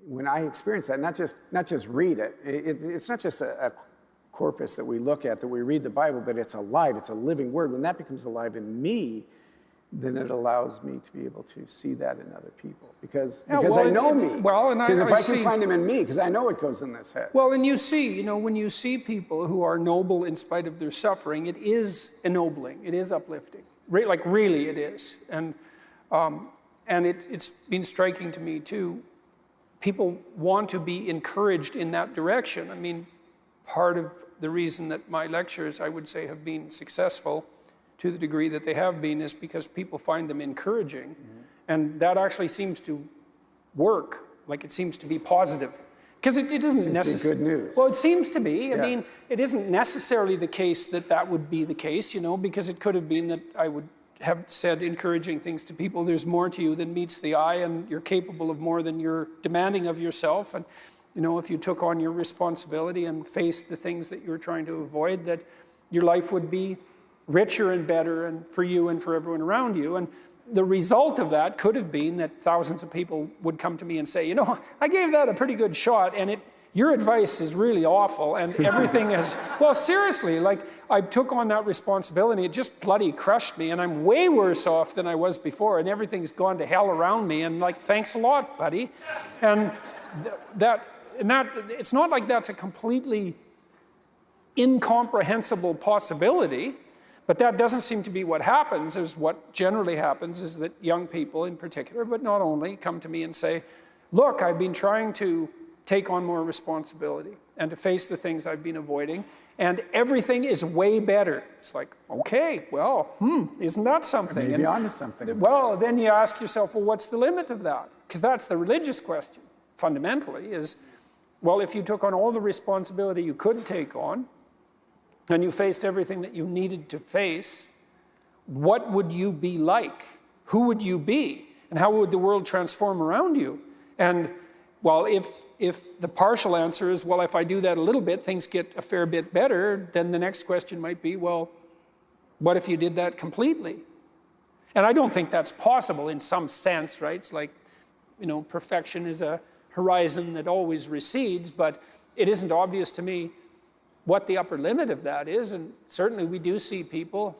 when I experience that, not just read it, it's not just a corpus that we look at, that we read the Bible, but it's alive, it's a living word. When that becomes alive in me, then it allows me to be able to see that in other people. Because I know me. Because if I can find him in me, because I know what goes in this head. Well, and you see, when you see people who are noble in spite of their suffering, it is ennobling, it is uplifting. Like really it is. And it's been striking to me too. People want to be encouraged in that direction. I mean, part of the reason that my lectures, I would say, have been successful to the degree that they have been is because people find them encouraging. Mm-hmm. And that actually seems to work, like it seems to be positive. Because it isn't necessarily good news. Well, it seems to be. I mean, it isn't necessarily the case that that would be the case, because it could have been that I would have said encouraging things to people. There's more to you than meets the eye, and you're capable of more than you're demanding of yourself. And if you took on your responsibility and faced the things that you're trying to avoid, that your life would be richer and better, and for you and for everyone around you. And the result of that could have been that thousands of people would come to me and say, I gave that a pretty good shot, and your advice is really awful, and everything is, well, seriously, like I took on that responsibility, it just bloody crushed me, and I'm way worse off than I was before, and everything's gone to hell around me, and like, thanks a lot, buddy. And that it's not like that's a completely incomprehensible possibility. But that doesn't seem to be what happens. What generally happens is that young people in particular, but not only, come to me and say, look, I've been trying to take on more responsibility and to face the things I've been avoiding, and everything is way better. It's like, okay, well, isn't that something? Maybe onto something. Well, then you ask yourself, well, what's the limit of that? Because that's the religious question, fundamentally, is, well, if you took on all the responsibility you could take on, and you faced everything that you needed to face, what would you be like? Who would you be? And how would the world transform around you? And, well, if the partial answer is, well, if I do that a little bit, things get a fair bit better, then the next question might be, well, what if you did that completely? And I don't think that's possible in some sense, right? It's like, perfection is a horizon that always recedes, but it isn't obvious to me what the upper limit of that is, and certainly we do see people,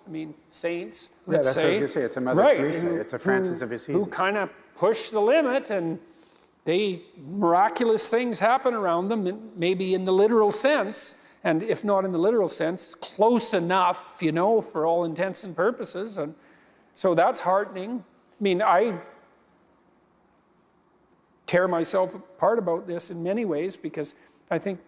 saints, let's say. That's what I was going to say, it's a Mother Teresa, it's a Francis of Assisi. Who kind of push the limit, and miraculous things happen around them, maybe in the literal sense, and if not in the literal sense, close enough, for all intents and purposes, and so that's heartening. I tear myself apart about this in many ways, because I think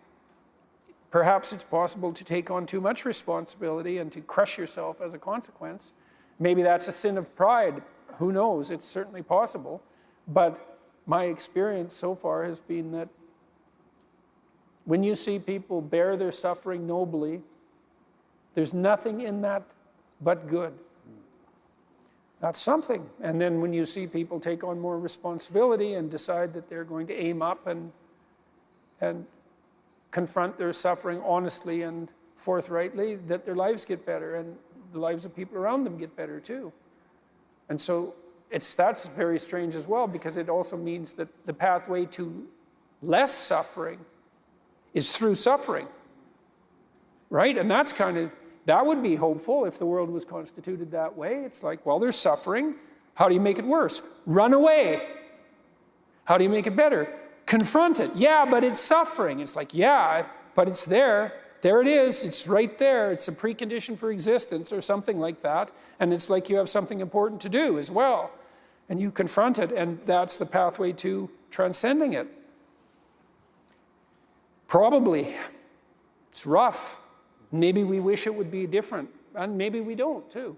perhaps it's possible to take on too much responsibility and to crush yourself as a consequence. Maybe that's a sin of pride. Who knows? It's certainly possible. But my experience so far has been that when you see people bear their suffering nobly, there's nothing in that but good. That's something. And then when you see people take on more responsibility and decide that they're going to aim up and confront their suffering honestly and forthrightly, that their lives get better and the lives of people around them get better too. And so that's very strange as well, because it also means that the pathway to less suffering is through suffering, right? And that would be hopeful if the world was constituted that way. It's like, well, there's suffering. How do you make it worse? Run away. How do you make it better? Confront it. Yeah, but it's suffering. It's like, yeah, but it's there. There it is. It's right there. It's a precondition for existence or something like that. And it's like you have something important to do as well. And you confront it, and that's the pathway to transcending it. Probably. It's rough. Maybe we wish it would be different, and maybe we don't too.